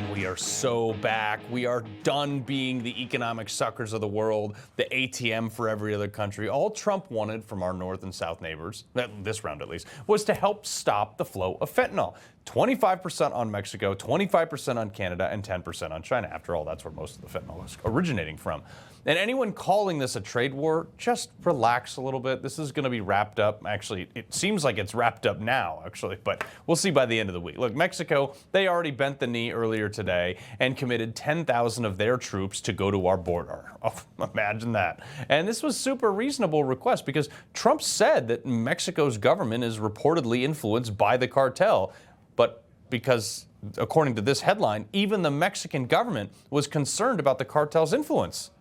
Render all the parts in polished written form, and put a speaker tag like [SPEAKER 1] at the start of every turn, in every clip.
[SPEAKER 1] man, we are so back. We are done being the economic suckers of the world, the ATM for every other country. All Trump wanted from our north and south neighbors, this round at least, was to help stop the flow of fentanyl. 25% on Mexico, 25% on Canada, and 10% on China. After all, that's where most of the fentanyl is originating from. And anyone calling this a trade war, just relax a little bit. This is going to be wrapped up. Actually, it seems like it's wrapped up now, actually, but we'll see by the end of the week. Look, Mexico, they already bent the knee earlier today and committed 10,000 of their troops to go to our border. Oh, imagine that. And this was super reasonable request because Trump said that Mexico's government is reportedly influenced by the cartel. But because, according to this headline, even the Mexican government was concerned about the cartel's influence.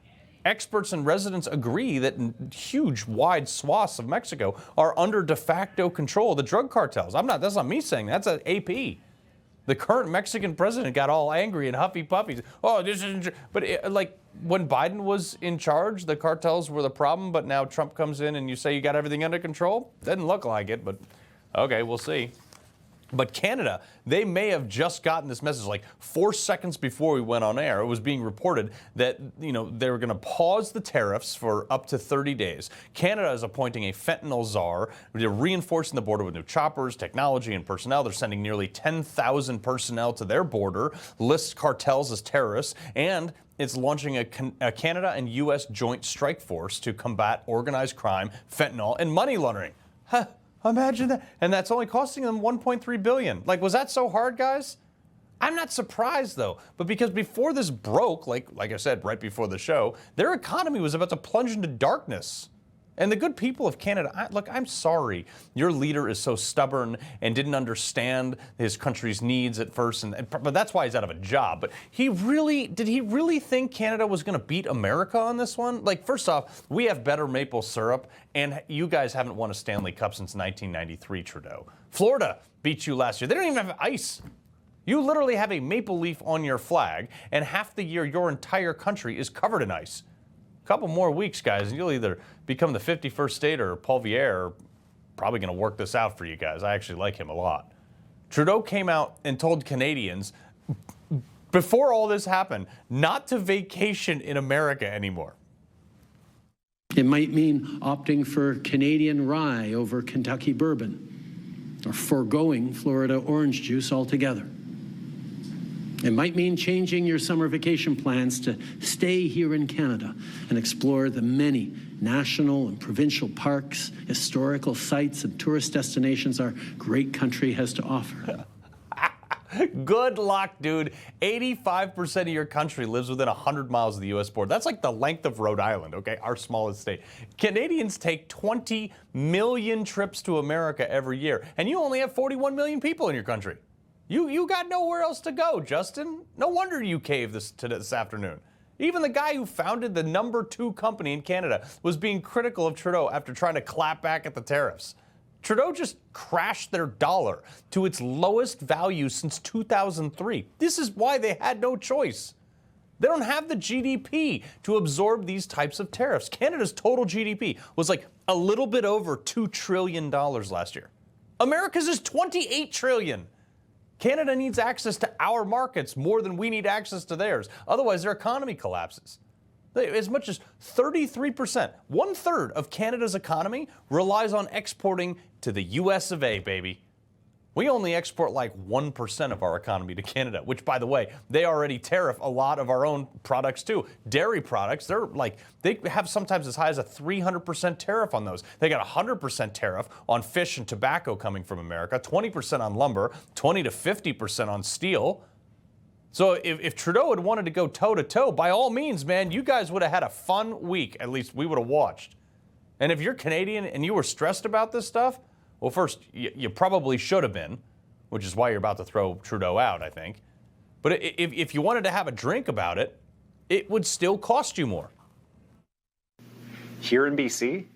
[SPEAKER 1] Experts and residents agree that huge, wide swaths of Mexico are under de facto control of the drug cartels. That's not me saying that. That's an AP. The current Mexican president got all angry and huffy puffy. Oh, this isn't. But like when Biden was in charge, the cartels were the problem. But now Trump comes in and you say you got everything under control. Doesn't look like it, but okay, we'll see. But Canada, they may have just gotten this message like 4 seconds before we went on air. It was being reported that, they were going to pause the tariffs for up to 30 days. Canada is appointing a fentanyl czar. They're reinforcing the border with new choppers, technology, and personnel. They're sending nearly 10,000 personnel to their border, lists cartels as terrorists, and it's launching a Canada and U.S. joint strike force to combat organized crime, fentanyl, and money laundering. Huh. Imagine that. And that's only costing them $1.3 billion. Like, was that so hard, guys? I'm not surprised, though. But because before this broke, like I said, right before the show, their economy was about to plunge into darkness. And the good people of Canada, look, I'm sorry. Your leader is so stubborn and didn't understand his country's needs at first. But that's why he's out of a job. But did he really think Canada was going to beat America on this one? Like, first off, we have better maple syrup. And you guys haven't won a Stanley Cup since 1993, Trudeau. Florida beat you last year. They don't even have ice. You literally have a maple leaf on your flag. And half the year, your entire country is covered in ice. Couple more weeks, guys, and you'll either become the 51st state or Paul Vier. Probably going to work this out for you guys. I actually like him a lot. Trudeau came out and told Canadians before all this happened not to vacation in America anymore.
[SPEAKER 2] It might mean opting for Canadian rye over Kentucky bourbon or foregoing Florida orange juice altogether. It might mean changing your summer vacation plans to stay here in Canada and explore the many national and provincial parks, historical sites, and tourist destinations our great country has to offer.
[SPEAKER 1] Good luck, dude. 85% of your country lives within 100 miles of the U.S. border. That's like the length of Rhode Island, okay, our smallest state. Canadians take 20 million trips to America every year, and you only have 41 million people in your country. You got nowhere else to go, Justin. No wonder you caved this afternoon. Even the guy who founded the #2 company in Canada was being critical of Trudeau after trying to clap back at the tariffs. Trudeau just crashed their dollar to its lowest value since 2003. This is why they had no choice. They don't have the GDP to absorb these types of tariffs. Canada's total GDP was like a little bit over $2 trillion last year. America's is $28 trillion. Canada needs access to our markets more than we need access to theirs. Otherwise, their economy collapses. As much as 33%, 1/3 of Canada's economy relies on exporting to the US of A, baby. We only export like 1% of our economy to Canada, which, by the way, they already tariff a lot of our own products too. Dairy products, they have sometimes as high as a 300% tariff on those. They got a 100% tariff on fish and tobacco coming from America, 20% on lumber, 20 to 50% on steel. So if Trudeau had wanted to go toe-to-toe, by all means, man, you guys would have had a fun week. At least we would have watched. And if you're Canadian and you were stressed about this stuff, well, first, you probably should have been, which is why you're about to throw Trudeau out, I think. But if you wanted to have a drink about it, it would still cost you more.
[SPEAKER 3] Here in BC,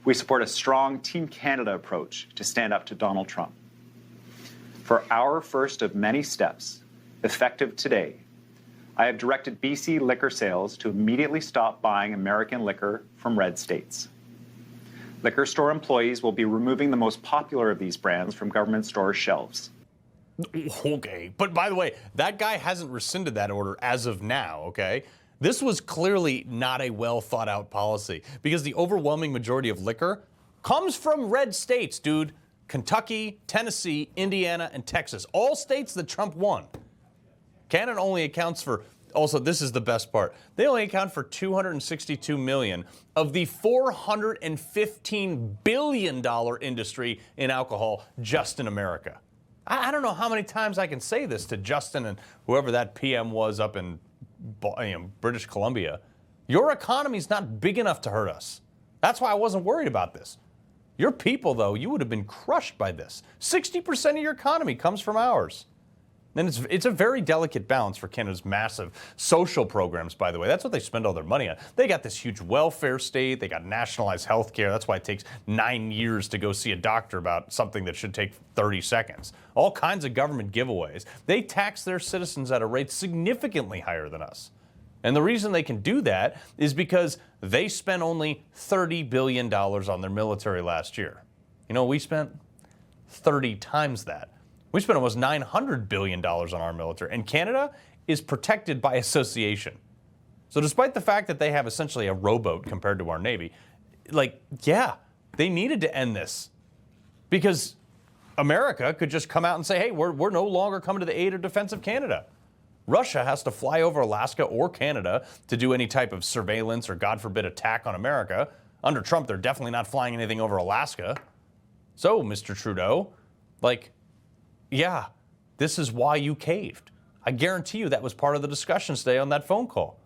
[SPEAKER 3] we support a strong Team Canada approach to stand up to Donald Trump. For our first of many steps, effective today, I have directed BC liquor sales to immediately stop buying American liquor from red states. Liquor store employees will be removing the most popular of these brands from government store shelves.
[SPEAKER 1] Okay, but by the way, that guy hasn't rescinded that order as of now, okay? This was clearly not a well thought out policy because the overwhelming majority of liquor comes from red states, dude. Kentucky, Tennessee, Indiana, and Texas. All states that Trump won. Canada only accounts for, also this is the best part, they only account for $262 million of the $415 billion industry in alcohol just in America. I don't know how many times I can say this to Justin and whoever that PM was up in British Columbia. Your economy's not big enough to hurt us. That's why I wasn't worried about this. Your people, though, you would have been crushed by this. 60% of your economy comes from ours. And it's a very delicate balance for Canada's massive social programs, by the way. That's what they spend all their money on. They got this huge welfare state. They got nationalized health care. That's why it takes 9 years to go see a doctor about something that should take 30 seconds. All kinds of government giveaways. They tax their citizens at a rate significantly higher than us. And the reason they can do that is because they spent only $30 billion on their military last year. You know, we spent 30 times that. We spent almost $900 billion on our military, and Canada is protected by association. So despite the fact that they have essentially a rowboat compared to our Navy, they needed to end this because America could just come out and say, hey, we're no longer coming to the aid or defense of Canada. Russia has to fly over Alaska or Canada to do any type of surveillance or, God forbid, attack on America. Under Trump, they're definitely not flying anything over Alaska. So, Mr. Trudeau, yeah, this is why you caved. I guarantee you that was part of the discussion today on that phone call.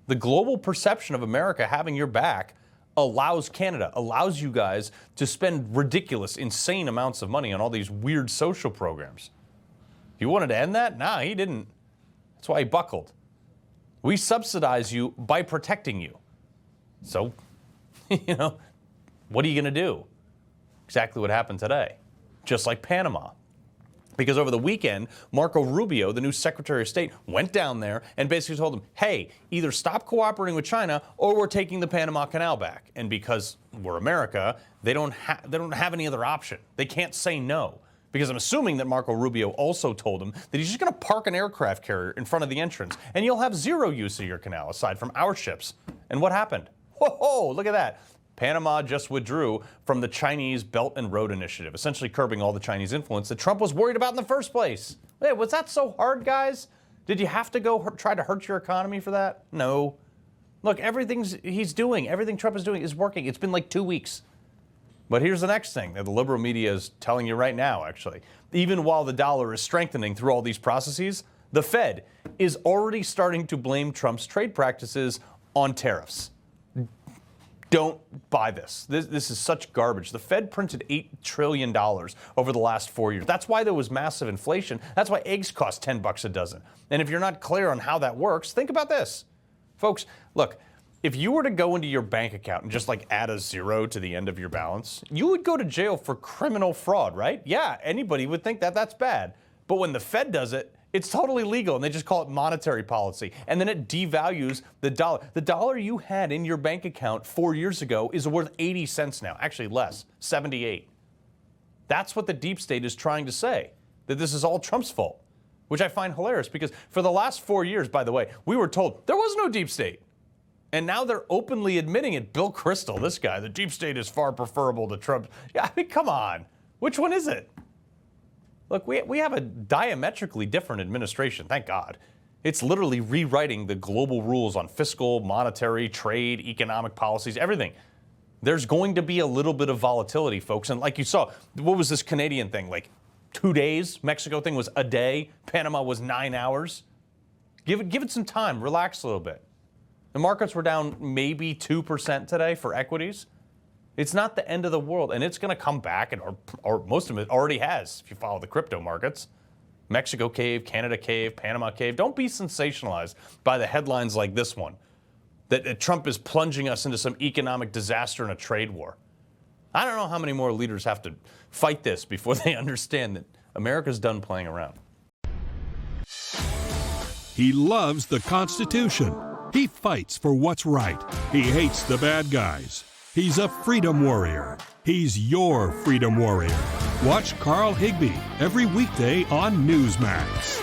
[SPEAKER 1] The global perception of America having your back allows Canada, allows you guys to spend ridiculous, insane amounts of money on all these weird social programs. You wanted to end that? Nah, he didn't. That's why he buckled. We subsidize you by protecting you. So, what are you going to do? Exactly what happened today. Just like Panama. Because over the weekend, Marco Rubio, the new Secretary of State, went down there and basically told them, hey, either stop cooperating with China or we're taking the Panama Canal back. And because we're America, they don't have any other option. They can't say no. Because I'm assuming that Marco Rubio also told him that he's just going to park an aircraft carrier in front of the entrance and you'll have zero use of your canal aside from our ships. And what happened? Whoa, look at that. Panama just withdrew from the Chinese Belt and Road Initiative, essentially curbing all the Chinese influence that Trump was worried about in the first place. Hey, was that so hard, guys? Did you have to go try to hurt your economy for that? No. Look, everything Trump is doing is working. It's been like 2 weeks. But here's the next thing that the liberal media is telling you right now, actually. Even while the dollar is strengthening through all these processes, the Fed is already starting to blame Trump's trade practices on tariffs. Don't buy this. This is such garbage. The Fed printed $8 trillion over the last 4 years. That's why there was massive inflation. That's why eggs cost $10 a dozen. And if you're not clear on how that works, think about this. Folks, look, if you were to go into your bank account and just add a zero to the end of your balance, you would go to jail for criminal fraud, right? Yeah, anybody would think that that's bad. But when the Fed does it, it's totally legal, and they just call it monetary policy. And then it devalues the dollar. The dollar you had in your bank account 4 years ago is worth 80 cents now. Actually less, 78. That's what the deep state is trying to say, that this is all Trump's fault, which I find hilarious because for the last 4 years, by the way, we were told there was no deep state. And now they're openly admitting it. Bill Kristol, this guy, the deep state is far preferable to Trump. Yeah, I mean, come on. Which one is it? Look, we have a diametrically different administration, thank God. It's literally rewriting the global rules on fiscal, monetary, trade, economic policies, everything. There's going to be a little bit of volatility, folks. And like you saw, what was this Canadian thing? 2 days? Mexico thing was a day. Panama was 9 hours. Give it some time. Relax a little bit. The markets were down maybe 2% today for equities. It's not the end of the world, and it's going to come back, or most of it already has, if you follow the crypto markets. Mexico caved, Canada caved, Panama caved. Don't be sensationalized by the headlines like this one, that Trump is plunging us into some economic disaster and a trade war. I don't know how many more leaders have to fight this before they understand that America's done playing around.
[SPEAKER 4] He loves the Constitution. He fights for what's right. He hates the bad guys. He's a freedom warrior. He's your freedom warrior. Watch Carl Higbie every weekday on Newsmax.